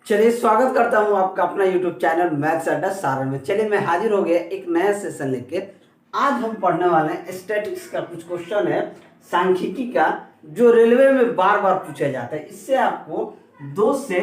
चलिए स्वागत करता हूं आपका अपना YouTube चैनल मैथ्स अड्डा सारण में। चलिए मैं हाजिर हो गया एक नया सेशन लेके। आज हम पढ़ने वाले हैं स्टैटिस्टिक्स का कुछ क्वेश्चन है सांख्यिकी का, जो रेलवे में बार बार पूछा जाता है। इससे आपको 2 से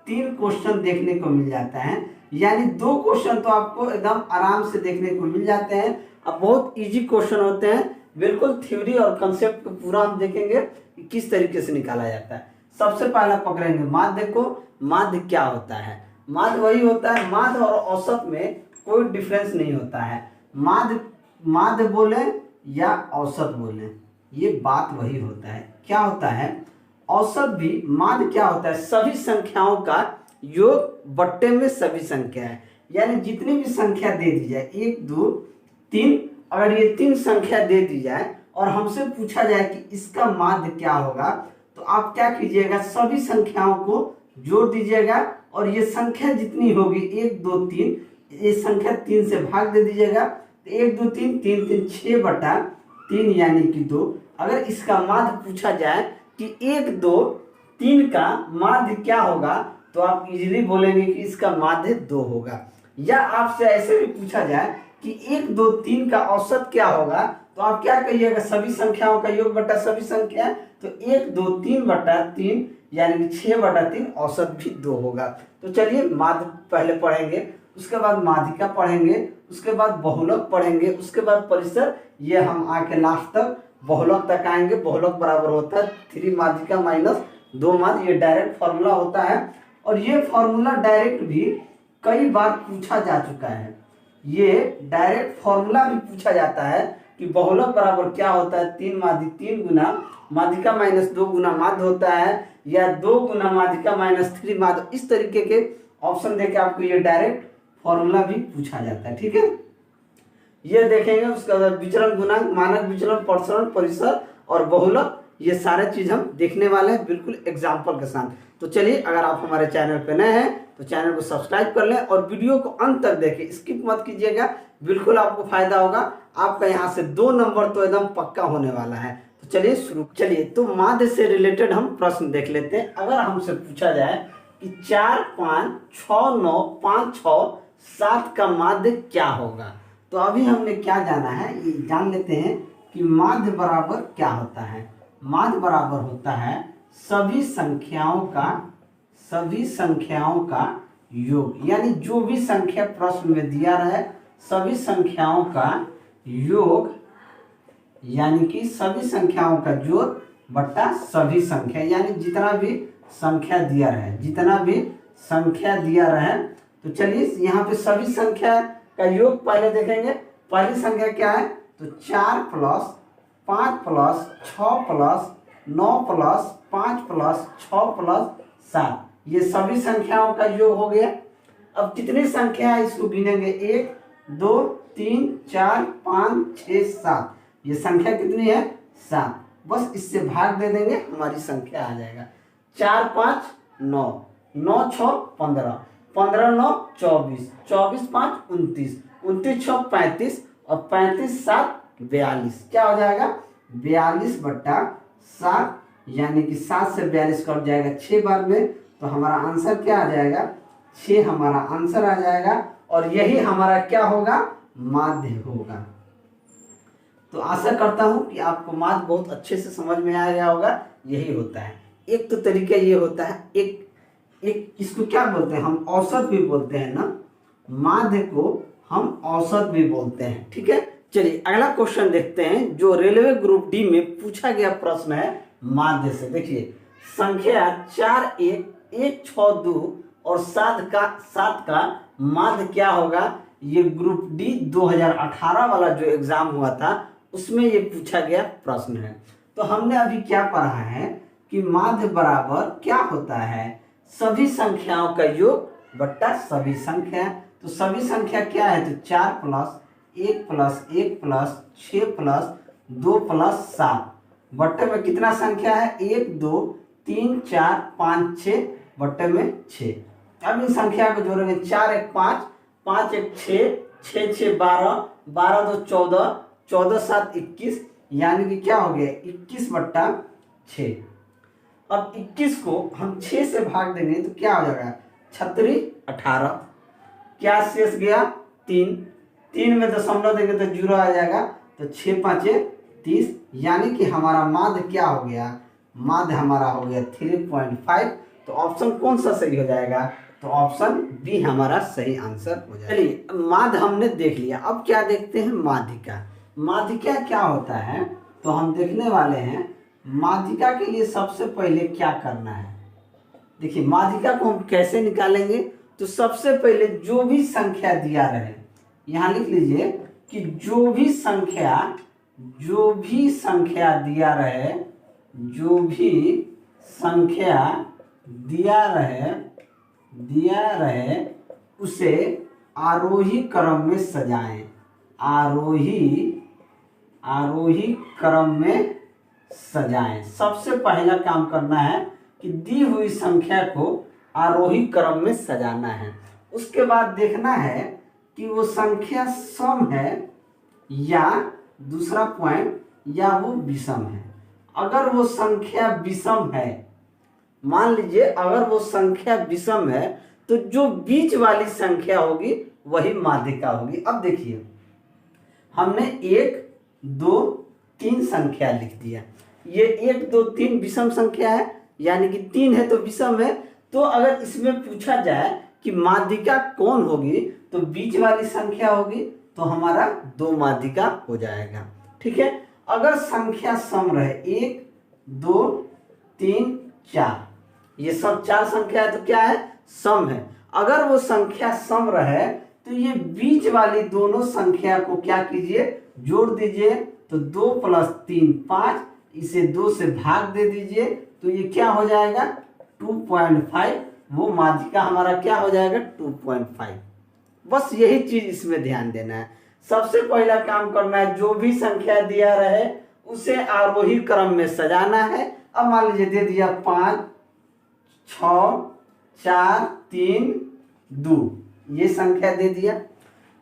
3 क्वेश्चन देखने को मिल जाता है, यानी 2 क्वेश्चन तो आपको एकदम आराम से देखने को मिल जाते हैं। अब बहुत ईजी क्वेश्चन होते हैं, बिल्कुल थ्योरी और कंसेप्ट को पूरा हम देखेंगे कि किस तरीके से निकाला जाता है। सबसे पहला पकड़ेंगे माध्य को। माध्य क्या होता है? माध्य वही होता है, माध्य और औसत में कोई डिफरेंस नहीं होता है। माध्य माध्य बोले या औसत बोले, ये बात वही होता है। क्या होता है? औसत भी। माध्य क्या होता है? सभी संख्याओं का योग बट्टे में सभी संख्या है, यानी जितनी भी संख्या दे दी जाए 1 2 3, अगर ये 3 संख्या दे दी जाए और हमसे पूछा जाए कि इसका माध्य क्या होगा, तो आप क्या कीजिएगा, सभी संख्याओं को जोड़ दीजिएगा और ये संख्या जितनी होगी 1 2 3, ये संख्या 3 से भाग दे दीजिएगा। तो 1 2 3 3 3 6/3 यानी कि 2। अगर इसका माध्य पूछा जाए कि 1 2 3 का माध्य क्या होगा, तो आप इजीली बोलेंगे कि इसका माध्य 2 होगा। या आपसे ऐसे भी पूछा जाए कि 1 2 3 का औसत क्या होगा, तो आप क्या कहिएगा, सभी संख्याओं का योग बटा सभी संख्या। तो 1 2 3/3 यानी कि 6/3 औसत भी 2 होगा। तो चलिए माध्य पहले पढ़ेंगे, उसके बाद माध्यिका पढ़ेंगे, उसके बाद बहुलक पढ़ेंगे, उसके बाद परिसर। ये हम आके लास्ट तक बहुलक तक आएंगे। बहुलक बराबर होता है 3 माध्यिका माइनस 2 माध्य। ये डायरेक्ट फॉर्मूला होता है और ये फॉर्मूला डायरेक्ट भी कई बार पूछा जा चुका है। ये डायरेक्ट फॉर्मूला भी पूछा जाता है कि बहुलक बराबर क्या होता है, 3 माध्य 3 गुना माध्यिका माइनस 2 गुना माध्य होता है, या 2 गुना माध्यिका माइनस 3 माध्य। इस तरीके के ऑप्शन देके आपको ये डायरेक्ट फॉर्मूला भी पूछा जाता है। ठीक है, ये देखेंगे। उसके बाद विचलन गुणांक, मानक विचलन, प्रसरण, परिसर और बहुलक, ये सारे चीज हम देखने वाले हैं बिल्कुल एग्जाम्पल के साथ। तो चलिए, अगर आप हमारे चैनल पे नए हैं तो चैनल को सब्सक्राइब कर लें और वीडियो को अंत तक देखें, स्किप मत कीजिएगा, बिल्कुल आपको फायदा होगा। आपका यहाँ से 2 नंबर तो एकदम पक्का होने वाला है। तो चलिए शुरू। चलिए तो माध्य से रिलेटेड हम प्रश्न देख लेते हैं। अगर हमसे पूछा जाए कि 4 5 6 9 5 6 7 का माध्य क्या होगा, तो अभी हमने क्या जाना है, ये जान लेते हैं कि माध्य बराबर क्या होता है। माध्य बराबर होता है सभी संख्याओं का योग, यानी जो भी संख्या प्रश्न में दिया रहे सभी संख्याओं का योग, यानी कि सभी संख्याओं का जोड़ बटा सभी संख्या, यानी जितना भी संख्या दिया रहे। तो चलिए यहाँ पे सभी संख्या का योग पहले देखेंगे। पहली संख्या क्या है, तो 4 + 5 + 6 + 9 + 5 + 6 + 7, ये सभी संख्याओं का योग हो गया। अब कितनी संख्या है इसको गिनेंगे, 1 2 3 4 5 6 7, ये संख्या कितनी है, 7। बस इससे भाग दे देंगे, हमारी संख्या आ जाएगा। 4 5 9, 9 6 15, 15 9 24, 24 5 29, 29 6 35 और 35 7 42। क्या हो जाएगा, 42/7, यानी कि 7 से 42 कट जाएगा 6 बार में। तो हमारा आंसर क्या आ जाएगा, 6 हमारा आंसर आ जाएगा। और यही हमारा क्या होगा, माध्य होगा। तो आशा करता हूं कि आपको माध्य बहुत अच्छे से समझ में आ गया होगा। यही होता है। एक तो तरीका ये होता है, एक इसको क्या बोलते हैं, हम औसत भी बोलते हैं ना, माध्य को हम औसत भी बोलते हैं। ठीक है, चलिए अगला क्वेश्चन देखते हैं, जो रेलवे ग्रुप डी में पूछा गया प्रश्न है माध्य से। देखिए संख्या 4 1 1 6 2 और 7 का माध्य क्या होगा। ये ग्रुप डी 2018 वाला जो एग्जाम हुआ था उसमें ये पूछा गया प्रश्न है। तो हमने अभी क्या पढ़ा है कि माध्य बराबर क्या होता है, सभी संख्याओं का योग बट्टा सभी संख्या। तो सभी संख्या क्या है, तो 4 + 1 + 1 + 6 + 2 + 7 बट्टे में कितना संख्या है, 1 2 3 4 5 6 बट्टे में 6। अब इन संख्या को जोड़ेंगे, 4 1 5, 5 1 6, 6 6 12, 12 2 14, 14 7 21, यानी कि क्या हो गया, 21/6। अब 21 को हम 6 से भाग देंगे तो क्या हो जाएगा, छतरी 18, क्या शेष गया 3, 3 में दशमलव देंगे तो 0 आ जाएगा, तो 6 5 30, यानी कि हमारा माध्य क्या हो गया, माध्य हमारा हो गया 3.5। तो ऑप्शन कौन सा सही हो जाएगा, तो ऑप्शन बी हमारा सही आंसर हो जाएगा। चलिए माध्य हमने देख लिया, अब क्या देखते हैं माध्यिका। माध्यिका क्या होता है, तो हम देखने वाले हैं माध्यिका के लिए सबसे पहले क्या करना है। देखिए माध्यिका को हम कैसे निकालेंगे, तो सबसे पहले जो भी संख्या दिया रहे, यहाँ लिख लीजिए कि जो भी संख्या दिया रहे, जो भी संख्या दिया रहे उसे आरोही क्रम में सजाएं, आरोही क्रम में सजाएं। सबसे पहला काम करना है कि दी हुई संख्या को आरोही क्रम में सजाना है। उसके बाद देखना है कि वो संख्या सम है या दूसरा पॉइंट या वो विषम है। अगर वो संख्या विषम है, मान लीजिए अगर वो संख्या विषम है, तो जो बीच वाली संख्या होगी वही माध्यिका होगी। अब देखिए हमने 1 2 3 संख्या लिख दिया, ये 1 2 3 विषम संख्या है, यानी कि 3 है तो विषम है। तो अगर इसमें पूछा जाए कि माध्यिका कौन होगी, तो बीच वाली संख्या होगी, तो हमारा 2 माध्यिका हो जाएगा। ठीक है, अगर संख्या सम रहे 1 2 3 4, ये सब 4 संख्या है तो क्या है, सम है। अगर वो संख्या सम रहे तो ये बीच वाली दोनों संख्या को क्या कीजिए, जोड़ दीजिए। तो 2 + 3 5, इसे 2 से भाग दे दीजिए, तो ये क्या हो जाएगा 2.5। वो माध्यिका हमारा क्या हो जाएगा 2.5। बस यही चीज इसमें ध्यान देना है। सबसे पहला काम करना है, जो भी संख्या दिया रहे उसे आरोही क्रम में सजाना है। अब मान लीजिए दे दिया 5 6 4 3 2, ये संख्या दे दिया।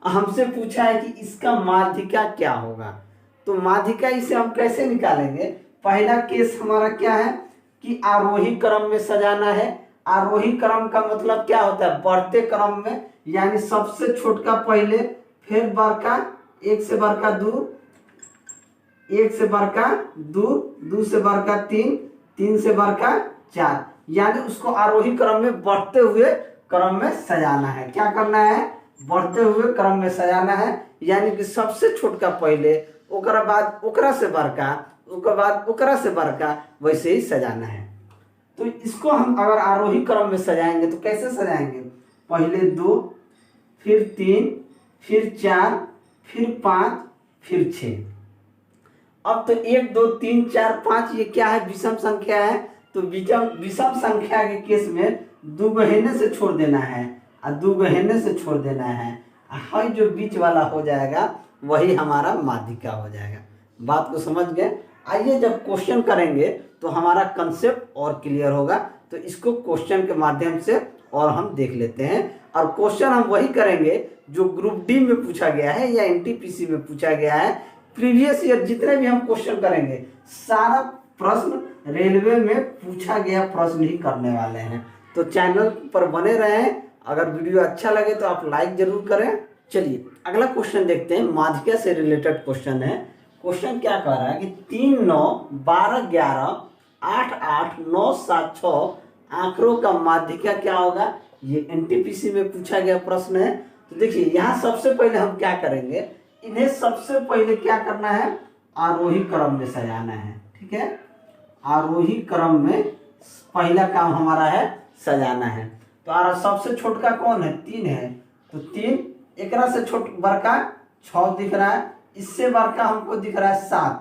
हमसे पूछा है कि इसका माध्यिका क्या होगा, तो माध्यिका इसे हम कैसे निकालेंगे। पहला केस हमारा क्या है कि आरोही क्रम में सजाना है। आरोही क्रम का मतलब क्या होता है, बढ़ते क्रम में, यानी सबसे छोटका पहले, फिर बड़का, 1 से बड़का 2, 1 से बड़का 2, 2 से बड़का 3, 3 से बड़का 4, यानी उसको आरोही क्रम में बढ़ते हुए क्रम में सजाना है। क्या करना है, बढ़ते हुए क्रम में सजाना है, यानी कि सबसे छोटका पहले, ओकरा बाद ओकरा से बड़का, उसके बाद ओकरा से बड़का, वैसे ही सजाना है। तो इसको हम अगर आरोही क्रम में सजाएंगे तो कैसे सजाएंगे, पहले 2, फिर 3, फिर 4, फिर 5, फिर 6। अब तो 1 2 3 4 5 ये क्या है, विषम संख्या है। तो विषम संख्या के केस में 2 गहने से छोड़ देना है और 2 गहने से छोड़ देना है, और जो बीच वाला हो जाएगा वही हमारा माध्यिका हो जाएगा। बात को समझ गए। आइए जब क्वेश्चन करेंगे तो हमारा कंसेप्ट और क्लियर होगा। तो इसको क्वेश्चन के माध्यम से और हम देख लेते हैं, और क्वेश्चन हम वही करेंगे जो ग्रुप डी में पूछा गया है या एनटीपीसी में पूछा गया है। प्रीवियस ईयर जितने भी हम क्वेश्चन करेंगे, सारा प्रश्न रेलवे में पूछा गया प्रश्न ही करने वाले हैं। तो चैनल पर बने रहें। अगर वीडियो अच्छा लगे तो आप लाइक जरूर करें। चलिए अगला क्वेश्चन देखते हैं, माध्यिका से रिलेटेड क्वेश्चन है। क्वेश्चन क्या कह रहा है कि 3 9 12 11 8 8 9 7 6 आंकड़ों का माध्यिका क्या होगा, ये एनटीपीसी में पूछा गया प्रश्न है। तो देखिए यहाँ सबसे पहले हम क्या करेंगे, इन्हें सबसे पहले क्या करना है, आरोही क्रम में सजाना है। ठीक है, आरोही क्रम में पहला काम हमारा है सजाना है। तो सबसे छोटका कौन है, 3 है, तो 3, एकरा से छोट बड़का 6 दिख रहा है, इससे बड़का हमको दिख रहा है 7,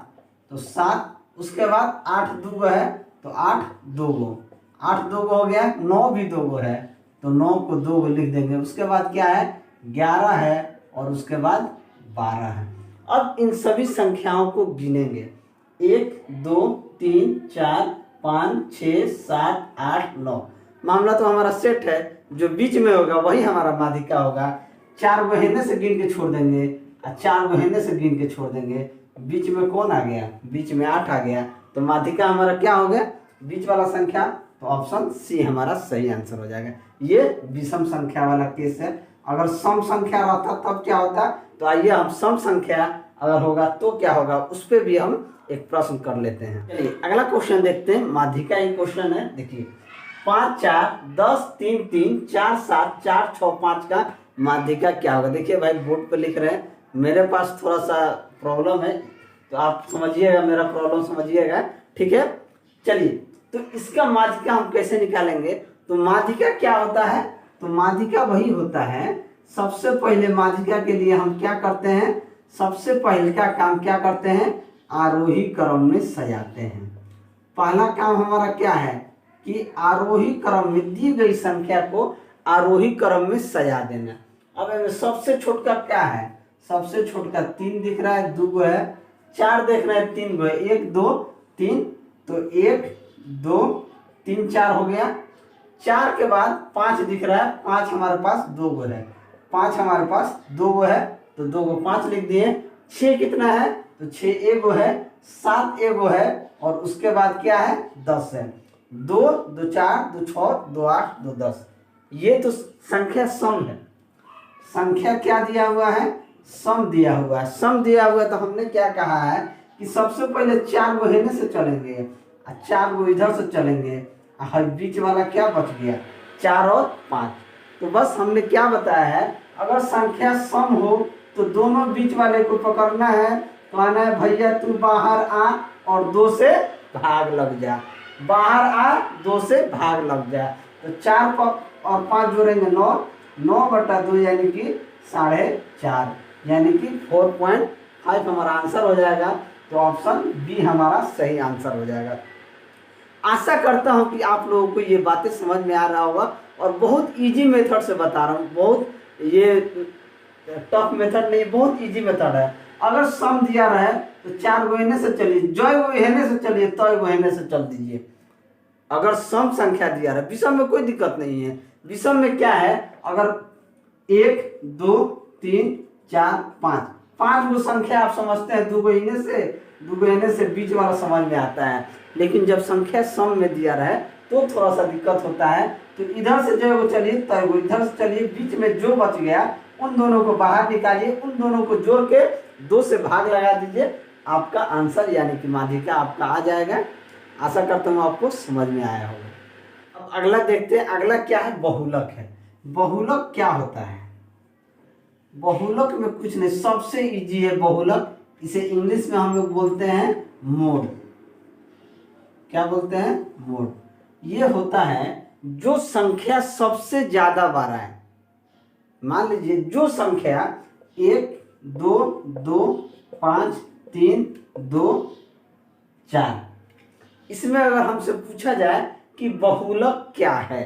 तो 7। उसके बाद 8 2 गो है, तो 8 2 गो, 8 2 गो हो गया, 9 भी 2 गो है, तो 9 को 2 गो लिख देंगे। उसके बाद क्या है, 11 है, और उसके बाद 12 है। अब इन सभी संख्याओं को गिनेंगे, 1 2 3 4 5 6 7 8 9। मामला तो हमारा सेट है, जो बीच में होगा वही हमारा माध्यिका होगा। 4 गहने से गिन के छोड़ देंगे और 4 गहने से गिन के छोड़ देंगे। बीच में कौन आ गया, बीच में 8 आ गया, तो माध्यिका हमारा क्या हो गया, बीच वाला संख्या। तो ऑप्शन सी हमारा सही आंसर हो जाएगा। ये विषम संख्या वाला केस है। अगर सम संख्या रहता तब क्या होता, तो आइए हम सम संख्या अगर होगा तो क्या होगा उस पर भी हम एक प्रश्न कर लेते हैं। चलिए अगला क्वेश्चन देखते हैं, माध्यिका ही क्वेश्चन है। देखिए 5 4 10 3 3 4 7 4 6 5 का माध्यिका क्या होगा। देखिए भाई बोर्ड पे लिख रहे हैं, मेरे पास थोड़ा सा प्रॉब्लम है तो आप समझिएगा, मेरा प्रॉब्लम समझिएगा, ठीक है। चलिए तो इसका माध्यिका हम कैसे निकालेंगे। तो माध्यिका क्या होता है, तो माध्यिका वही होता है, सबसे पहले माध्यिका के लिए हम क्या करते हैं, सबसे पहले का काम क्या करते हैं, आरोही क्रम में सजाते हैं। पहला काम हमारा क्या है कि आरोही क्रम में दी गई संख्या को आरोही क्रम में सजा देना। अब सबसे छोटा क्या है, सबसे छोटा 3 दिख रहा है, 2 गो है, 4 देख रहे हैं, 3 गो है, 1 2 3, तो 1 2 3 4 हो गया। 4 के बाद 5 दिख रहा है, 5 हमारे पास 2 गो है, 5 हमारे पास 2 गो है, तो 2 गो 5 लिख दिए। 6 कितना है, तो 6 एक गो है, 7 एक गो है, और उसके बाद क्या है 10 है, 2 2 4 2 6 2 8 2 10। ये तो संख्या सम है। संख्या क्या दिया हुआ है, सम दिया हुआ है। सम दिया हुआ है तो हमने क्या कहा है कि सबसे पहले 4 गो हेने से चलेंगे, 4 गो इधर से चलेंगे, बीच वाला क्या बच गया 4 और 5। तो बस हमने क्या बताया है, अगर संख्या सम हो तो दोनों बीच वाले को पकड़ना है, तो आना है भैया तू बाहर आ और 2 से भाग लग जा, बाहर आ 2 से भाग लग जा। तो 4 और 5 जोड़ेंगे 9, 9/2 यानी कि 4.5, यानी कि 4.5 हमारा आंसर हो जाएगा। तो ऑप्शन बी हमारा सही आंसर हो जाएगा। आशा करता हूं कि आप लोगों को ये बातें समझ में आ रहा होगा, और बहुत इजी मेथड से बता रहा हूँ, बहुत ये टफ मेथड नहीं, बहुत इजी मेथड है। अगर सम दिया रहे तो 4 गो हेने से चलिए, जय गो हेने से चलिए, तय गो हेने से चल दीजिए। अगर सम संख्या दिया रहा है, विषम में कोई दिक्कत नहीं है। विषम में क्या है, अगर 1 2 3 4 5, 5 गो संख्या आप समझते हैं, 2 गो इन्हें से 2 गो इन्हें से बीच वाला समझ में आता है। लेकिन जब संख्या सम में दिया रहे तो थोड़ा सा दिक्कत होता है। तो इधर से जो चलिए, तय गो इधर से चलिए, बीच में जो बच गया उन दोनों को बाहर निकालिए, उन दोनों को जोड़ के 2 से भाग लगा दीजिए, आपका आंसर यानी कि माध्यिका आपका आ जाएगा। आशा करता हूँ आपको समझ में आया होगा। अब अगला देखते हैं, अगला क्या है, बहुलक है। बहुलक क्या होता है, बहुलक में कुछ नहीं, सबसे इजी है बहुलक। इसे इंग्लिश में हम लोग बोलते हैं मोड। क्या बोलते हैं, मोड। ये होता है जो संख्या सबसे ज्यादा बार आए। मान लीजिए जो संख्या 1 2 2 5 3 2 4, इसमें अगर हमसे पूछा जाए कि बहुलक क्या है,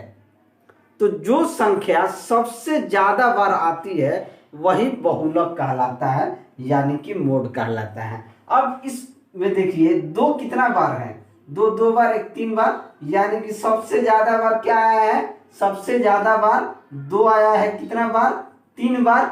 तो जो संख्या सबसे ज्यादा बार आती है वही बहुलक कहलाता है, यानी कि मोड कहलाता है। अब इसमें देखिए 2 कितना बार है, 2 2 बार, 1 3 बार, यानी कि सबसे ज्यादा बार क्या आया है, सबसे ज्यादा बार 2 आया है, कितना बार 3 बार,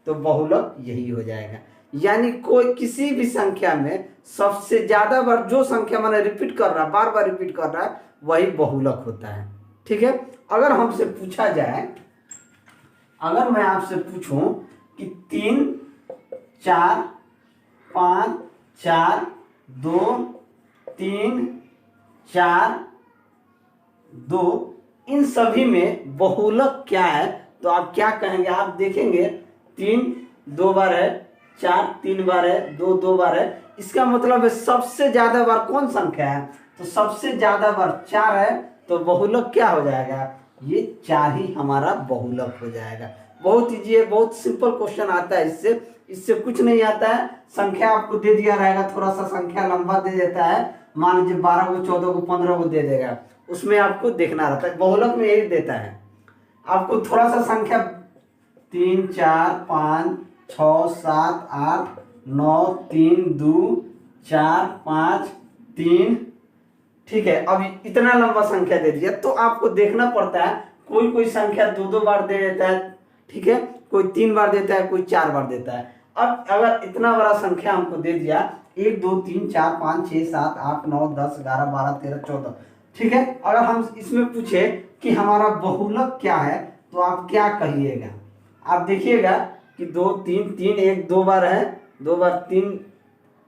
तो बहुलक यही हो जाएगा। यानी कोई किसी भी संख्या में सबसे ज्यादा बार जो संख्या मैंने रिपीट कर रहा है, बार बार रिपीट कर रहा है, वही बहुलक होता है। ठीक है। अगर हमसे पूछा जाए, अगर मैं आपसे पूछूं कि 3 4 5 4 2 3 4 2, इन सभी में बहुलक क्या है, तो आप क्या कहेंगे, आप देखेंगे 3 2 बार है, 4 3 बार है, 2 2 बार है, इसका मतलब है सबसे ज्यादा बार कौन संख्या है, तो सबसे ज्यादा बार 4 है, तो बहुलक क्या हो जाएगा, ये 4 ही हमारा बहुलक हो जाएगा। बहुत इजी है, बहुत सिंपल क्वेश्चन आता है, इससे कुछ नहीं आता है। संख्या आपको दे दिया रहेगा, थोड़ा सा संख्या लंबा दे देता है, मान लीजिए 12 को 14 को 15 को दे देगा, उसमें आपको देखना रहता है। बहुलक में यही देता है, आपको थोड़ा सा संख्या 3 4 5 6 7 8 9 3 2 4 5 3, ठीक है। अब इतना लंबा संख्या दे दिया तो आपको देखना पड़ता है, कोई कोई संख्या 2 2 बार दे देता है, ठीक है, कोई 3 बार देता है, कोई 4 बार देता है। अब अगर इतना बड़ा संख्या हमको दे दिया 1 2 3 4 5 6 7 8 9 10 11 12 13 14, ठीक है। अगर हम इसमें पूछे कि हमारा बहुलक क्या है, तो आप क्या कहिएगा। आप देखिएगा कि 2 3 3 1 2 बार है, 2 बार 3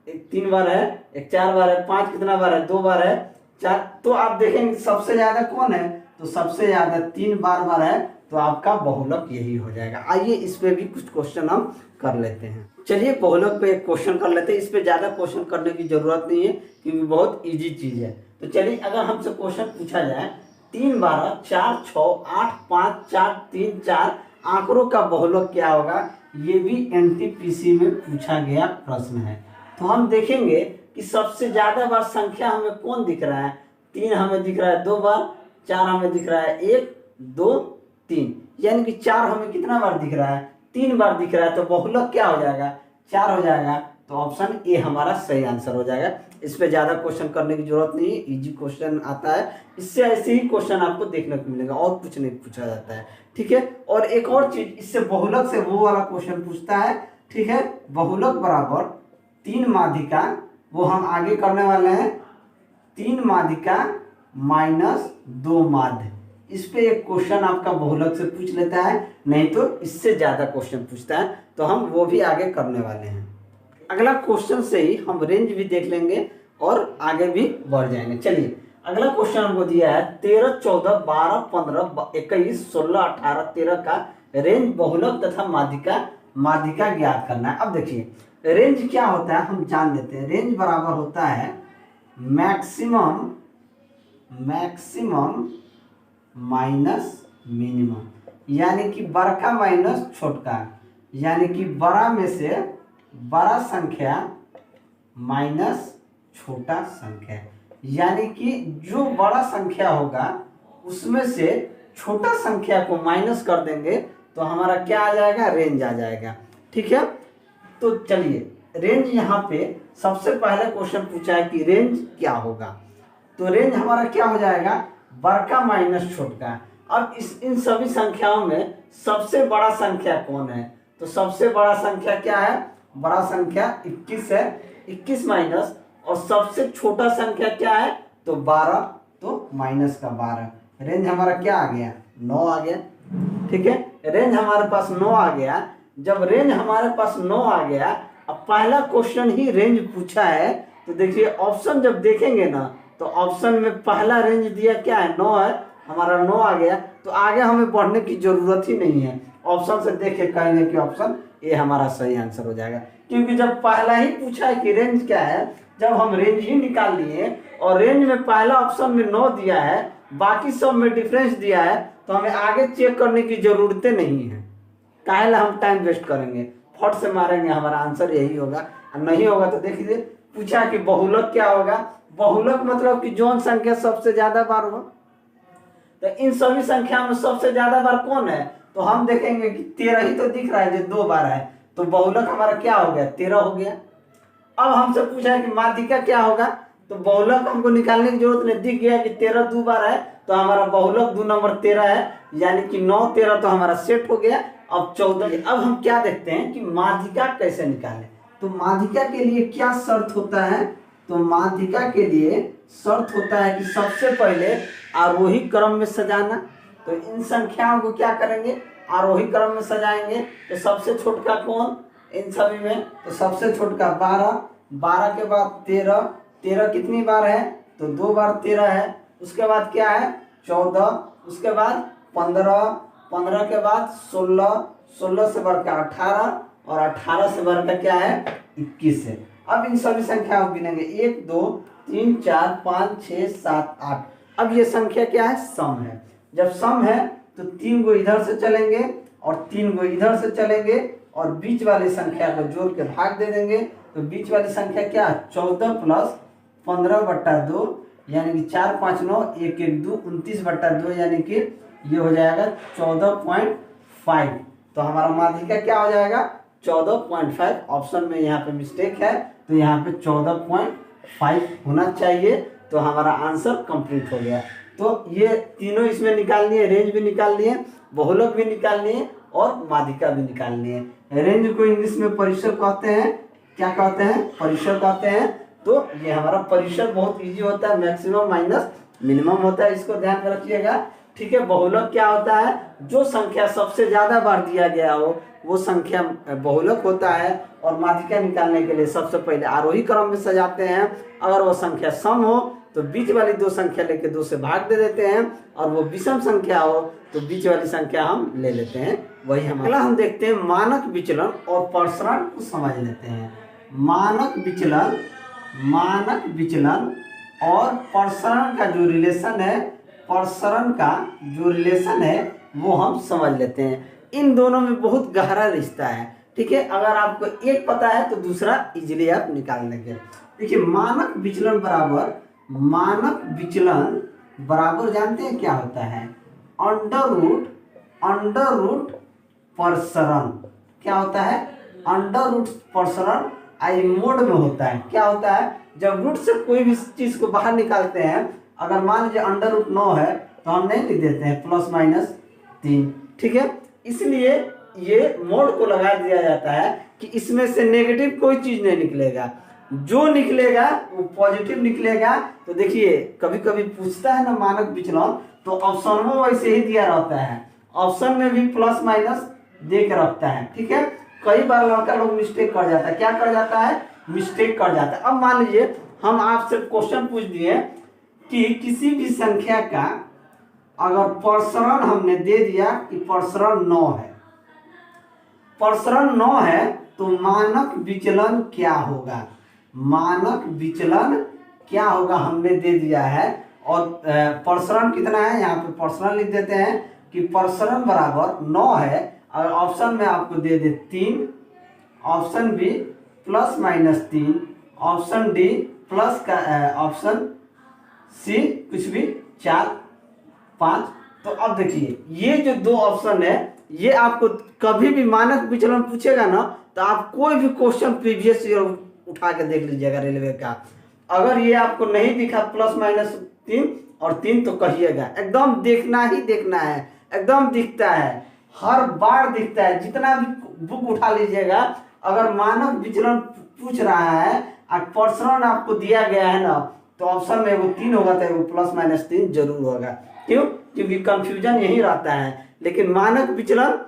एक 3 बार है, एक 4 बार है, 5 कितना बार है, 2 बार है, 4। तो आप देखेंगे सबसे ज्यादा कौन है, तो सबसे ज्यादा 3 बार है, तो आपका बहुलक यही हो जाएगा। आइए इस पे भी कुछ क्वेश्चन हम कर लेते हैं। चलिए बहुलक पे एक क्वेश्चन कर लेते हैं। इस पे ज्यादा क्वेश्चन करने की जरूरत नहीं है क्योंकि बहुत इजी चीज है। तो चलिए अगर हमसे क्वेश्चन पूछा जाए 3 12 4 6 8 5 4 3 4 आंकड़ों का बहुलक क्या होगा, ये भी एनटीपीसी में पूछा गया प्रश्न है। तो हम देखेंगे कि सबसे ज्यादा बार संख्या हमें कौन दिख रहा है, 3 हमें दिख रहा है 2 बार, 4 हमें दिख रहा है 1 2 3, यानी कि 4 हमें कितना बार दिख रहा है, 3 बार दिख रहा है। तो बहुलक क्या हो जाएगा, 4 हो जाएगा। तो ऑप्शन ए हमारा सही आंसर हो जाएगा। इस पे ज्यादा क्वेश्चन करने की जरूरत नहीं है, इजी क्वेश्चन आता है। इससे ऐसे ही क्वेश्चन आपको देखने को मिलेगा और कुछ नहीं पूछा जाता है, ठीक है। और एक और चीज, इससे बहुलक से वो वाला क्वेश्चन पूछता है, ठीक है। बहुलक बराबर 3 माध्यिका, वो हम आगे करने वाले हैं, 3 माध्यिका माइनस 2 माध्य। इस पे एक क्वेश्चन आपका बहुलक से पूछ लेता है, नहीं तो इससे ज्यादा क्वेश्चन पूछता है, तो हम वो भी आगे करने वाले हैं। अगला क्वेश्चन से ही हम रेंज भी देख लेंगे और आगे भी बढ़ जाएंगे। चलिए अगला क्वेश्चन हमको दिया है 13 14 12 15 21 16 18 13 का रेंज बहुलक तथा माध्यिका ज्ञात करना है। अब देखिए रेंज क्या होता है हम जान लेते हैं। रेंज बराबर होता है मैक्सिमम माइनस मिनिमम, यानी कि बड़का माइनस छोटका, यानी कि बड़ा में से बड़ा संख्या माइनस छोटा संख्या, यानी कि जो बड़ा संख्या होगा उसमें से छोटा संख्या को माइनस कर देंगे तो हमारा क्या आ जाएगा, रेंज आ जाएगा, ठीक है। तो चलिए रेंज यहाँ पे सबसे पहले क्वेश्चन पूछा है कि रेंज क्या होगा, तो रेंज हमारा क्या हो जाएगा, बड़का माइनस छोटका। अब इन सभी संख्याओं में सबसे बड़ा संख्या कौन है, तो सबसे बड़ा संख्या क्या है, बड़ा संख्या 21 है, 21 माइनस, और सबसे छोटा संख्या क्या है, तो 12, तो माइनस का 12। रेंज हमारा क्या आ गया, 9 आ गया, ठीक है। रेंज हमारे पास 9 आ गया। जब रेंज हमारे पास 9 आ गया, अब पहला क्वेश्चन ही रेंज पूछा है, तो देखिए ऑप्शन जब देखेंगे ना, तो ऑप्शन में पहला रेंज दिया क्या है, 9 है, हमारा 9 आ गया। तो आगे हमें बढ़ने की जरूरत ही नहीं है, ऑप्शन से देख के कहेंगे कि ऑप्शन ए हमारा सही आंसर हो जाएगा। क्योंकि जब पहला ही पूछा है कि रेंज क्या है, जब हम रेंज ही निकाल लिए और रेंज में पहला ऑप्शन में 9 दिया है, बाकी सब में डिफरेंस दिया है, तो हमें आगे चेक करने की जरूरतें नहीं है। काहे ला हम टाइम वेस्ट करेंगे, फट से मारेंगे, हमारा आंसर यही होगा। और नहीं होगा तो देखिए पूछा कि बहुलक क्या होगा, बहुलक मतलब कि जौन संख्या सबसे ज्यादा बार हो, तो इन सभी संख्या में सबसे ज्यादा बार कौन है, तो हम देखेंगे कि 13 ही तो दिख रहा है जो 2 बार है, तो बहुलक हमारा क्या हो गया, 13 हो गया। अब हमसे पूछा है कि माध्यिका क्या होगा, तो बहुलक हमको निकालने की जरूरत नहीं, दिख गया कि 13 2 बार है, तो हमारा बहुलक 2 नंबर 13 है, यानी कि 9 13 तो हमारा सेट हो गया। अब 14। अब हम क्या देखते हैं कि माध्यिका कैसे निकालें। तो माध्यिका के लिए क्या शर्त होता है, तो माध्यिका के लिए शर्त होता है कि सबसे पहले आरोही क्रम में सजाना। तो इन संख्याओं को क्या करेंगे, आरोही क्रम में सजाएंगे। तो सबसे छोटका कौन इन सभी में, तो सबसे छोटका 12, 12 के बाद 13, 13 कितनी बार है, तो 2 बार 13 है। उसके बाद क्या है 14, उसके बाद 15, 15 के बाद 16, 16 से बढ़कर 18, और 18 से बढ़कर क्या है 21 है। अब इन सभी संख्याओं को गिनेंगे 1 2 3 4 5 6 7 8। अब ये संख्या क्या है, सम है। जब सम है तो 3 को इधर से चलेंगे और 3 को इधर से चलेंगे और बीच वाली संख्या को जोड़ के भाग दे देंगे। तो बीच वाली संख्या क्या है 14 प्लस 15/2, यानी कि 4 5 9 1 1 2 29/2, यानी कि ये हो जाएगा 14.5। तो हमारा माध्यिका क्या हो जाएगा 14.5। ऑप्शन में यहाँ पे मिस्टेक है, तो यहाँ पे 14.5 होना चाहिए। तो हमारा आंसर कंप्लीट हो गया। तो ये तीनों इसमें निकाल लिए, रेंज भी निकाल लिए, बहुलक भी निकाल लिए और माध्यिका भी निकाल लिए। रेंज को इंग्लिश में परिसर कहते हैं, क्या कहते हैं, परिसर कहते हैं। तो ये हमारा परिसर बहुत इजी होता है, मैक्सिमम माइनस मिनिमम होता है, इसको ध्यान में रखिएगा। ठीक है। बहुलक क्या होता है, जो संख्या सबसे ज्यादा बार दिया गया हो वो संख्या बहुलक होता है। और माध्यिका निकालने के लिए सबसे पहले आरोही क्रम में सजाते हैं। अगर वो संख्या सम हो तो बीच वाली दो संख्या लेके 2 से भाग दे देते हैं, और वो विषम संख्या हो तो बीच वाली संख्या हम ले लेते हैं, वही हम। अगला हम देखते हैं मानक विचलन और प्रसरण को समझ लेते हैं। मानक विचलन और प्रसरण का जो रिलेशन है, वो हम समझ लेते हैं। इन दोनों में बहुत गहरा रिश्ता है, ठीक है। अगर आपको एक पता है तो दूसरा इजीली आप निकाल लेंगे। देखिए मानक विचलन बराबर जानते हैं क्या होता है, अंडर रूट प्रसरण। क्या होता है, अंडर रूट प्रसरण आई मोड में होता है। क्या होता है, जब रूट से कोई भी चीज को बाहर निकालते हैं, अगर मान लीजिए अंडर रूट 9 है तो हम नहीं लिख देते हैं +-3, ठीक है। इसलिए ये मोड को लगा दिया जाता है कि इसमें से नेगेटिव कोई चीज नहीं निकलेगा, जो निकलेगा वो पॉजिटिव निकलेगा। तो देखिए कभी कभी पूछता है ना मानक विचलन, तो ऑप्शन में वैसे ही दिया रहता है, ऑप्शन में भी +- दे के रखता है, ठीक है। कई बार लड़का लोग मिस्टेक कर जाता है, क्या कर जाता है, मिस्टेक कर जाता है। अब मान लीजिए हम आपसे क्वेश्चन पूछ दिए कि किसी भी संख्या का अगर प्रसरण हमने दे दिया कि प्रसरण 9 है, तो मानक विचलन क्या होगा, हमने दे दिया है। और प्रसरण कितना है, यहाँ पे प्रसरण लिख देते हैं कि प्रसरण बराबर 9 है। और ऑप्शन में आपको दे दे 3, option B +-3, option D plus का, ऑप्शन सी कुछ भी 4, 5। तो अब देखिए ये जो 2 ऑप्शन है, ये आपको कभी भी मानक विचलन पूछेगा ना, तो आप कोई भी क्वेश्चन प्रीवियस ईयर उठा के देख लीजिएगा रेलवे का। अगर ये आपको नहीं दिखा +-3 और 3 तो कहिएगा, एकदम देखना ही देखना है, एकदम दिखता है, हर बार दिखता है। जितना भी बुक उठा लीजिएगा, अगर मानक विचलन पूछ रहा है और प्रसरण आपको दिया गया है ना, तो ऑप्शन में वो 3 होगा तो वो +-3 जरूर होगा। क्यों, क्योंकि कंफ्यूजन यही रहता है। लेकिन मानक विचलन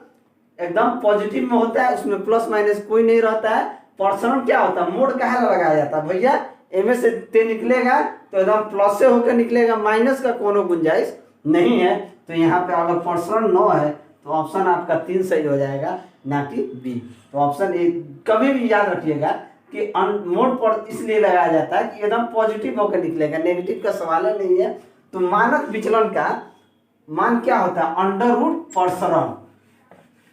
एकदम पॉजिटिव में होता है, उसमें +- कोई नहीं रहता है। प्रसरण क्या होता है, मोड कहाँ लगाया जाता है भैया, एम से ते निकलेगा तो एकदम प्लस से होकर निकलेगा, माइनस का कोनो गुंजाइश नहीं है। तो यहाँ पे अगर प्रसरण 9 है तो ऑप्शन आपका 3 सही हो जाएगा, ना कि बी। तो ऑप्शन ए कभी भी याद रखिएगा कि मोड पर इसलिए लगाया जाता है कि एकदम पॉजिटिव होकर निकलेगा, नेगेटिव का सवाल नहीं है। तो मानक विचलन का मान क्या होता है, अंडर रूट प्रसरण।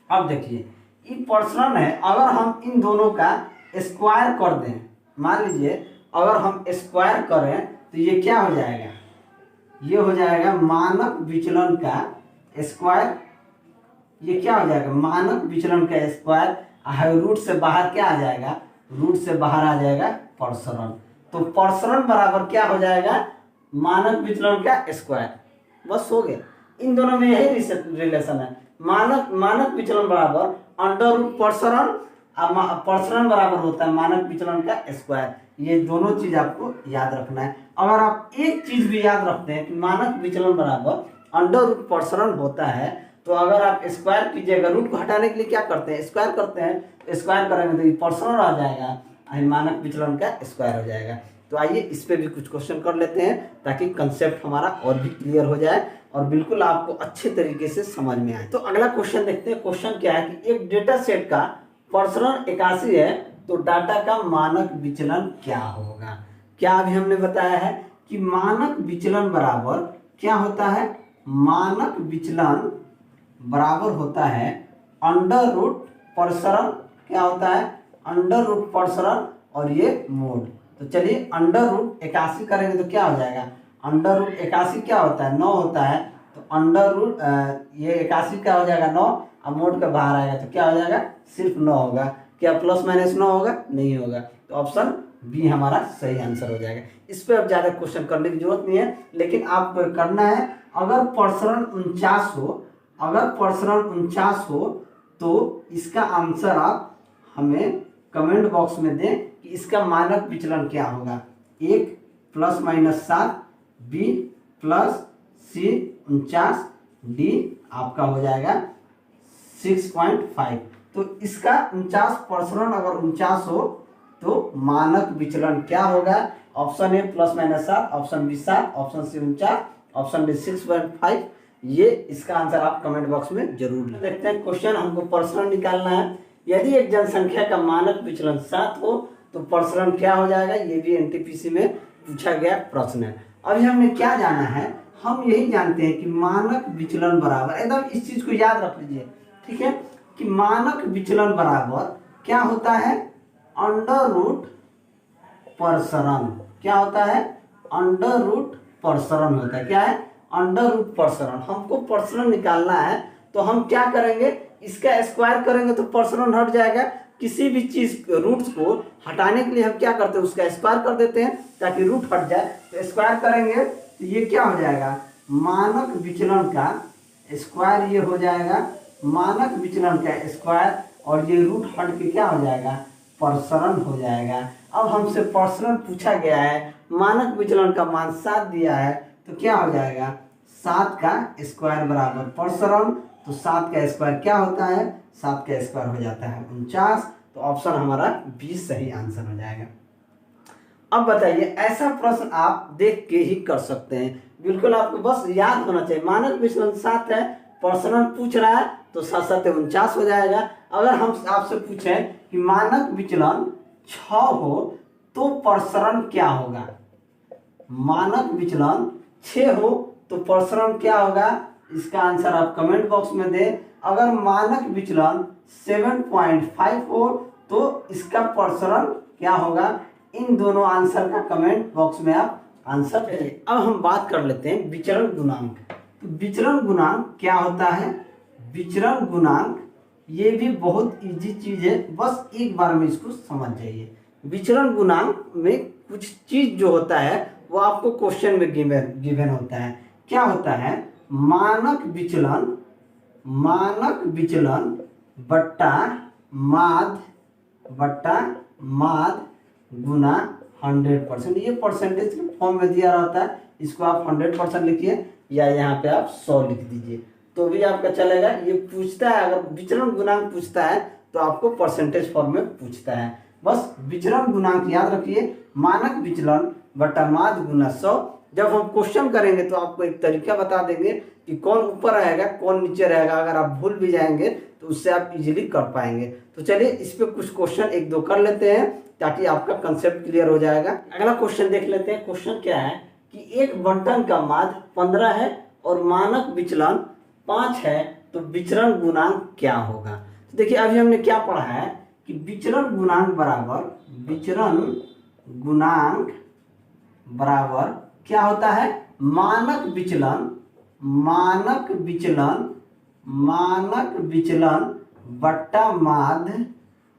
अब देखिए ये प्रसरण है, अगर हम इन दोनों का स्क्वायर कर दें, मान लीजिए अगर हम स्क्वायर करें तो ये क्या हो जाएगा, ये हो जाएगा मानक विचलन का स्क्वायर। ये क्या हो जाएगा, मानक विचलन का स्क्वायर। रूट से बाहर क्या आ जाएगा, रूट से बाहर आ जाएगा प्रसरण। तो प्रसरण बराबर क्या हो जाएगा, मानक विचलन का स्क्वायर। बस हो गया, इन दोनों में यही रिलेशन है। मानक विचलन बराबर अंडर रूट प्रसरण, प्रसरण बराबर होता है मानक विचलन का स्क्वायर। ये दोनों चीज आपको याद रखना है। अगर आप एक चीज भी याद रखते हैं कि मानक विचलन बराबर अंडर रूट प्रसरण होता है, तो अगर आप स्क्वायर कीजिएगा, रूट को हटाने के लिए क्या करते हैं, स्क्वायर करते हैं। स्क्वायर करेंगे तो ये प्रसरण आ जाएगा, मानक विचलन का स्क्वायर हो जाएगा। तो आइए इस पे भी कुछ क्वेश्चन कर लेते हैं, ताकि कंसेप्ट हमारा और भी क्लियर हो जाए और बिल्कुल आपको अच्छे तरीके से समझ में आए। तो अगला क्वेश्चन देखते हैं। क्वेश्चन क्या है कि एक डेटा सेट का प्रसरण 81 है, तो डाटा का मानक विचलन क्या होगा। क्या अभी हमने बताया है कि मानक विचलन बराबर क्या होता है, मानक विचलन बराबर होता है अंडर रूट प्रसरण। क्या होता है, अंडर रूट प्रसरण और ये मोड। तो चलिए अंडर रूट 81 करेंगे तो क्या हो जाएगा, अंडर रूट 81 क्या होता है, 9 होता है। तो अंडर रूट ये 81 क्या हो जाएगा, 9, अब मोड का बाहर आएगा तो क्या हो जाएगा, सिर्फ 9 होगा। क्या +-9 होगा, नहीं होगा। तो ऑप्शन बी हमारा सही आंसर हो जाएगा। इस पर अब ज्यादा क्वेश्चन करने की जरूरत नहीं है, लेकिन आपको करना है अगर प्रसरण 49 हो, अगर प्रसरण 49 हो तो इसका आंसर आप हमें कमेंट बॉक्स में दें कि इसका मानक विचलन क्या होगा। 1 +-7, बी +C 49, डी आपका हो जाएगा 6.5। तो इसका 49% अगर 49 हो तो मानक विचलन क्या होगा? Option A ±7, option B 7, option C 49, option D 6.5। ये इसका आंसर आप कमेंट बॉक्स में जरूर लिखें। देखते हैं क्वेश्चन, हमको प्रसरण निकालना है। यदि एक जनसंख्या का मानक विचलन 7 हो तो प्रसरण क्या हो जाएगा? ये भी एनटीपीसी में पूछा गया प्रश्न है। अभी हमने क्या जाना है? हम यही जानते हैं कि मानक विचलन बराबर, एकदम इस चीज को याद रख लीजिए, ठीक है, कि मानक विचलन बराबर क्या होता है? अंडर रूट प्रसरण। क्या होता है? अंडर रूट प्रसरण होता है। क्या है? अंडर रूट प्रसरण। हमको प्रसरण निकालना है तो हम क्या करेंगे? इसका स्क्वायर करेंगे तो प्रसरण हट जाएगा। किसी भी चीज रूट्स को हटाने के लिए हम क्या करते हैं? उसका स्क्वायर कर देते हैं ताकि रूट हट जाए। तो स्क्वायर करेंगे तो ये क्या हो जाएगा? मानक विचलन का स्क्वायर ये हो जाएगा, मानक विचलन का स्क्वायर, और ये रूट हट के क्या हो जाएगा? प्रसरण हो जाएगा। अब हमसे प्रसरण पूछा गया है, मानक विचलन का मान 7 दिया है, तो क्या हो जाएगा? 7 का स्क्वायर बराबर प्रसरण। तो 7 का स्क्वायर क्या होता है? 7 का स्क्वायर हो जाता है 49। तो ऑप्शन हमारा 20 सही आंसर हो जाएगा। अब बताइए, ऐसा प्रश्न आप देख के ही कर सकते हैं, बिल्कुल आपको बस याद होना चाहिए। मानक विचलन 7 है, प्रसरण पूछ रहा है तो 7 7 49 हो जाएगा। अगर हम आपसे पूछें कि मानक विचलन 6 हो तो प्रसरण क्या होगा? मानक विचलन 6 हो तो प्रसरण क्या होगा? इसका आंसर आप कमेंट बॉक्स में दें। अगर मानक विचलन 7.5 हो तो इसका प्रसरण क्या होगा? इन दोनों आंसर का कमेंट बॉक्स में आप आंसर करिए। अब हम बात कर लेते हैं विचरण गुणांक। तो विचरण गुणांक क्या होता है? विचरण गुणांक ये भी बहुत इजी चीज है, बस एक बार में इसको समझ जाइए। विचरण गुणांक में कुछ चीज जो होता है वो आपको क्वेश्चन में गिवन होता है। क्या होता है? मानक विचलन बट्टा माद गुना 100%। ये परसेंटेज के फॉर्म में दिया रहता है, इसको आप 100% लिखिए या यहाँ पे आप 100 लिख दीजिए तो भी आपका चलेगा। ये पूछता है, अगर विचरण गुणांक पूछता है तो आपको परसेंटेज फॉर्म में पूछता है। बस विचरण गुणांक याद रखिए, मानक विचलन बट्टा माद गुना 100। जब हम क्वेश्चन करेंगे तो आपको एक तरीका बता देंगे कि कौन ऊपर रहेगा कौन नीचे रहेगा। अगर आप भूल भी जाएंगे तो उससे आप इजीली कर पाएंगे। तो चलिए इस पे कुछ क्वेश्चन एक दो कर लेते हैं ताकि आपका कंसेप्ट क्लियर हो जाएगा। अगला क्वेश्चन देख लेते हैं। क्वेश्चन क्या है कि एक बंटन का माध्य 15 है और मानक विचलन 5 है तो विचरण गुणांक क्या होगा? तो देखिए अभी हमने क्या पढ़ा है कि विचरण गुणांक बराबर क्या होता है? मानक विचलन बट्टा माध्य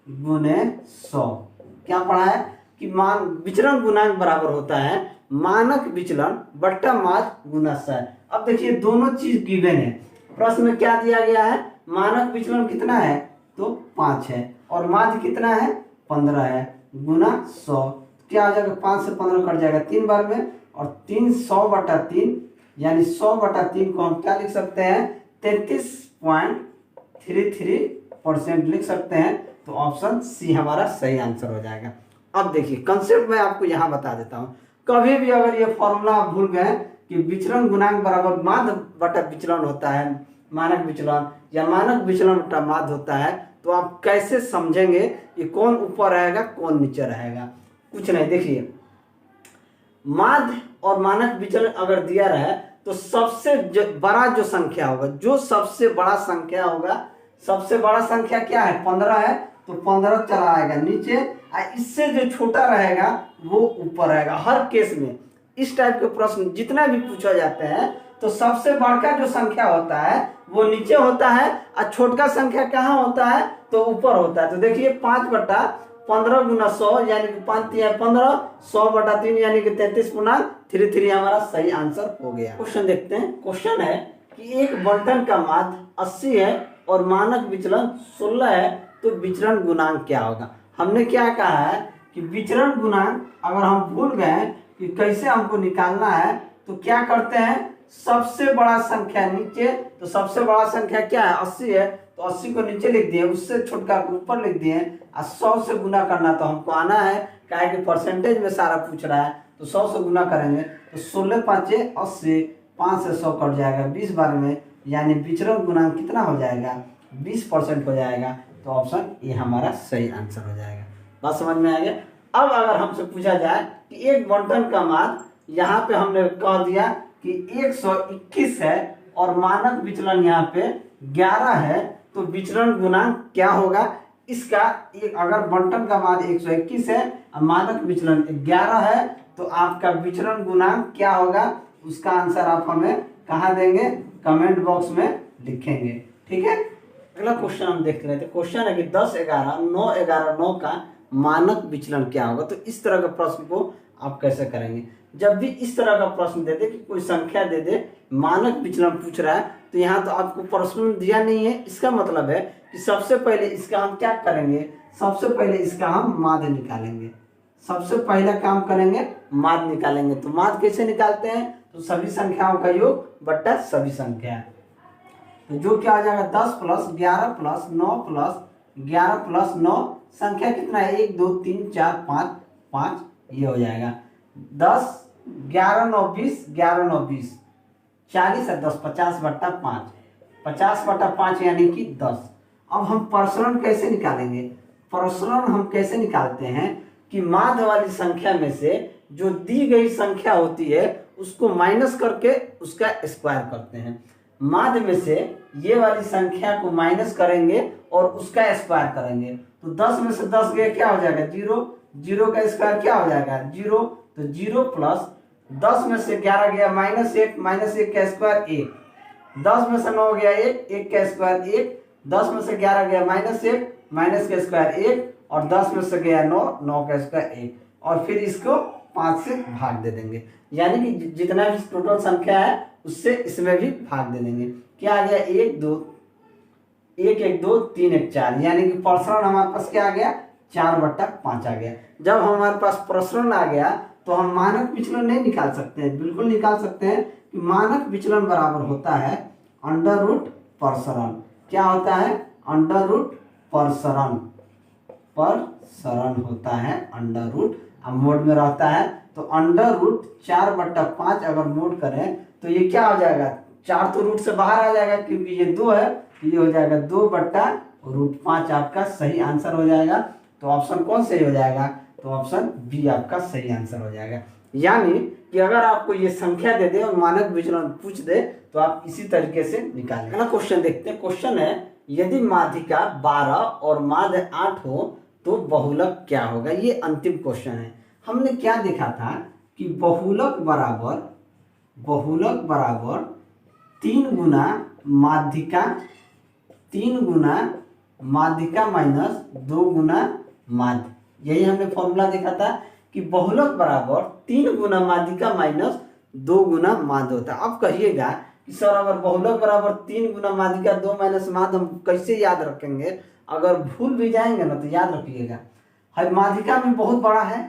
गुने 100। क्या पढ़ा है कि विचरण गुणांक बराबर होता है मानक विचलन बट्टा माध्य गुना 100। अब देखिए दोनों चीज गिवन है। प्रश्न में क्या दिया गया है? मानक विचलन कितना है? तो 5 है और माध्य कितना है? 15 है, गुना 100। क्या हो जाएगा? 5 से 15 कट जाएगा 3 बार में, और 3 100/3 यानी 100/3 को हम क्या लिख सकते हैं? 33.33% लिख सकते हैं। तो ऑप्शन सी हमारा सही आंसर हो जाएगा। अब देखिए कंसेप्ट मैं आपको यहाँ बता देता हूँ। कभी भी अगर ये फॉर्मूला आप भूल गए कि विचरण गुणांक बराबर माध्य बटा विचलन होता है, मानक विचलन या मानक विचलन बटा माध्य होता है, तो आप कैसे समझेंगे कि कौन ऊपर रहेगा कौन नीचे रहेगा? कुछ नहीं, देखिए माध्य और मानक विचलन अगर दिया रहे तो सबसे बड़ा जो संख्या होगा, जो सबसे बड़ा संख्या होगा, सबसे बड़ा संख्या क्या है? 15 है तो 15 चला आएगा नीचे, इससे जो छोटा रहेगा वो ऊपर रहेगा। हर केस में इस टाइप के प्रश्न जितना भी पूछा जाता है तो सबसे बड़का जो संख्या होता है वो नीचे होता है और छोटका संख्या कहाँ होता है? तो ऊपर होता है। तो देखिए 5/15 गुना 100 यानी कि 5 3 15, 100/3 यानी कि 33.33 हमारा सही आंसर हो गया। क्वेश्चन देखते हैं। क्वेश्चन है कि एक बंटन का माध्य 80 है और मानक विचलन 16 है तो विचरण गुणांक क्या होगा? हमने क्या कहा है कि विचरण गुणांक अगर हम भूल गए कि कैसे हमको निकालना है तो क्या करते हैं सबसे बड़ा संख्या नीचे, तो सबसे बड़ा संख्या क्या है 80 है, तो 80 को नीचे लिख दिए, उससे छोटका को ऊपर लिख दिए। और 100 से गुना करना तो हमको आना है, क्या है कि परसेंटेज में सारा पूछ रहा है, तो 100 से गुना करेंगे तो 16 पाँचे 80, 5 से 100 कट जाएगा 20 बार में, यानी विचरण गुणांक कितना हो जाएगा 20% हो जाएगा। तो ऑप्शन ए हमारा सही आंसर हो जाएगा। बात समझ में आ गया। अब अगर हमसे पूछा जाए कि एक बंटन का मान, यहाँ पे हमने कह दिया कि 121 है और मानक विचलन यहाँ पे 11 है, तो विचरण गुणांक क्या होगा इसका। एक अगर बंटन का मान 121 है और मानक विचलन 11 है, तो आपका विचरण गुणांक क्या होगा, उसका आंसर आप हमें कहाँ देंगे, कमेंट बॉक्स में लिखेंगे। ठीक है, अगला क्वेश्चन हम देख रहे थे। क्वेश्चन है कि 10, 11, 9, 11, 9 का मानक विचलन क्या होगा। तो इस तरह के प्रश्न को आप कैसे करेंगे। जब भी इस तरह का प्रश्न दे दे कि कोई संख्या दे दे, मानक विचलन पूछ रहा है, तो यहाँ तो आपको प्रश्न दिया नहीं है, इसका मतलब है कि सबसे पहले इसका हम क्या करेंगे, सबसे पहले इसका हम माध्य निकालेंगे। सबसे पहला काम करेंगे माध्य निकालेंगे। तो माध्य कैसे निकालते हैं, तो सभी संख्याओं का योग बट्टा सभी संख्या। तो जो क्या आ जाएगा 10 प्लस 11 प्लस 9 प्लस 11 प्लस 9, संख्या कितना है 1 2 3 4 5 5, ये हो जाएगा 10, 11 9 20, 11 9 20, 40 है 10, 50 बट्टा 5, 50 बट्टा 5 यानी कि 10। अब हम प्रसरण कैसे निकालेंगे, प्रसरण हम कैसे निकालते हैं कि माध्य वाली संख्या में से जो दी गई संख्या होती है उसको माइनस करके उसका स्क्वायर करते हैं। माध्य में से ये वाली संख्या को माइनस करेंगे और उसका स्क्वायर करेंगे। तो 10 में से 10 गया क्या हो जाएगा 0, 0 का स्क्वायर क्या हो जाएगा 0, तो 0 प्लस 10 में से 11 गया -1, -1 का स्क्वायर 1, 10 में से 9 गया 1, 1 का स्क्वायर 1, 10 में से 11 गया -1, माइनस का स्क्वायर 1, और 10 में से गया 9, 9 का स्क्वायर 1, और फिर इसको 5 से भाग दे देंगे, यानी कि जितना भी टोटल संख्या है उससे इसमें भी भाग दे देंगे। क्या आ गया 1 2 1 1 2 3 1 4, यानी कि प्रसरण हमारे पास क्या आ गया 4 बट्टा 5 आ गया। जब हमारे पास प्रसरण आ गया तो हम मानक विचलन नहीं निकाल सकते हैं, बिल्कुल निकाल सकते हैं कि मानक विचलन बराबर होता है अंडर रूट प्रसरण। क्या होता है अंडर रूट प्रसरण, प्रसरण होता है अंडर रूट, अब मोड में रहता है तो अंडर रूट 4 बट्टा 5 अगर मोड करें तो ये क्या हो जाएगा 4 तो रूट से बाहर आ जाएगा क्योंकि ये 2 है, ये हो जाएगा 2 बट्टा रूट 5 आपका सही आंसर हो जाएगा। तो ऑप्शन कौन सही हो जाएगा, तो ऑप्शन बी आपका सही आंसर हो जाएगा। यानी कि अगर आपको ये संख्या दे दे और मानक विचलन पूछ दे तो आप इसी तरीके से निकालें। अगला क्वेश्चन देखते हैं। क्वेश्चन है यदि माध्यिका 12 और माध्य 8 हो तो बहुलक क्या होगा। ये अंतिम क्वेश्चन है। हमने क्या देखा था कि बहुलक बराबर 3 गुना माध्यिका, 3 गुना माध्यिका माइनस 2 गुना माध्य। यही हमने फॉर्मूला देखा था कि बहुलक बराबर 3 गुना माध्यिका माइनस 2 गुना माध्य होता है। अब कहिएगा कि सर अगर बहुलक बराबर 3 गुना माध्यिका 2 माइनस माध्य हम कैसे याद रखेंगे। अगर भूल भी जाएंगे ना तो याद रखिएगा, हर माध्यिका में बहुत बड़ा है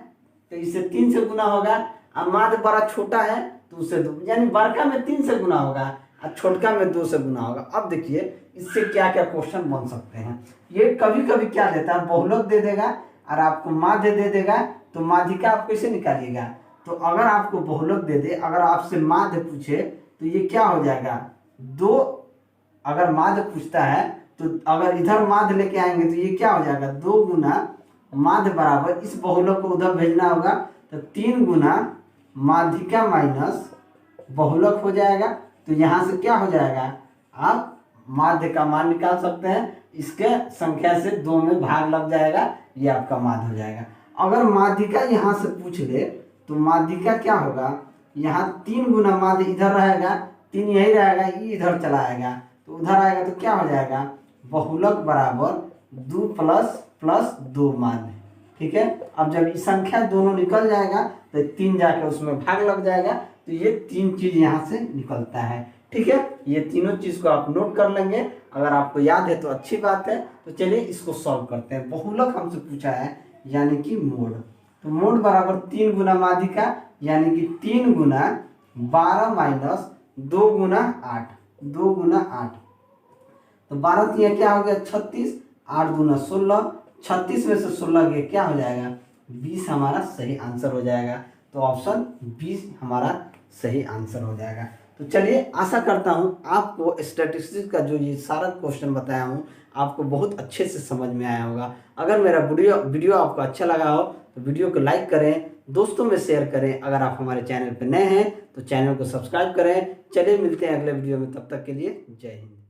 तो इससे 3 से गुना होगा, और माध्य बड़ा छोटा है तो उससे 2, यानी बड़का में 3 से गुना होगा और छोटका में 2 से गुना होगा। अब देखिए इससे क्या क्या क्वेश्चन बन सकते हैं। ये कभी कभी क्या देता है बहुलक दे देगा और आपको माध्य दे देगा, तो माध्यिका आप कैसे निकालिएगा। तो अगर आपको बहुलक दे दे, अगर आपसे माध्य पूछे तो ये क्या हो जाएगा 2, अगर माध्य पूछता है तो अगर इधर माध्य लेके आएंगे तो ये क्या हो जाएगा 2 गुना माध्य बराबर, इस बहुलक को उधर भेजना होगा तो 3 गुना माध्यिका माइनस बहुलक हो जाएगा। तो यहाँ से क्या हो जाएगा आप माध्य का मान निकाल सकते हैं, इसके संख्या से 2 में भाग लग जाएगा, ये आपका माध्य हो जाएगा। अगर माध्यिका यहाँ से पूछ ले तो माध्यिका क्या होगा, यहाँ 3 गुना माध्य इधर रहेगा, 3 यही रहेगा, ये इधर चला आएगा तो उधर आएगा तो क्या हो जाएगा बहुलक बराबर 2 प्लस 2 माध्य। ठीक है, अब जब ये संख्या दोनों निकल जाएगा तो 3 जाके उसमें भाग लग जाएगा, तो ये 3 चीज यहाँ से निकलता है। ठीक है, ये तीनों चीज को आप नोट कर लेंगे, अगर आपको याद है तो अच्छी बात है। तो चलिए इसको सॉल्व करते हैं। बहुलक हमसे पूछा है यानी कि मोड, तो मोड बराबर 3 गुना माध्यिका यानी कि 3 गुना 12 माइनस 2 गुना 8, 2 गुना 8, तो 12 तिया क्या हो गया 36, 8 दूना 16, 36 में से 16 गए क्या हो जाएगा 20 हमारा सही आंसर हो जाएगा। तो ऑप्शन 20 हमारा सही आंसर हो जाएगा। तो चलिए आशा करता हूँ आपको स्टैटिस्टिक्स का जो ये सारा क्वेश्चन बताया हूँ आपको बहुत अच्छे से समझ में आया होगा। अगर मेरा वीडियो आपको अच्छा लगा हो तो वीडियो को लाइक करें, दोस्तों में शेयर करें। अगर आप हमारे चैनल पर नए हैं तो चैनल को सब्सक्राइब करें। चलिए मिलते हैं अगले वीडियो में, तब तक के लिए जय हिंद।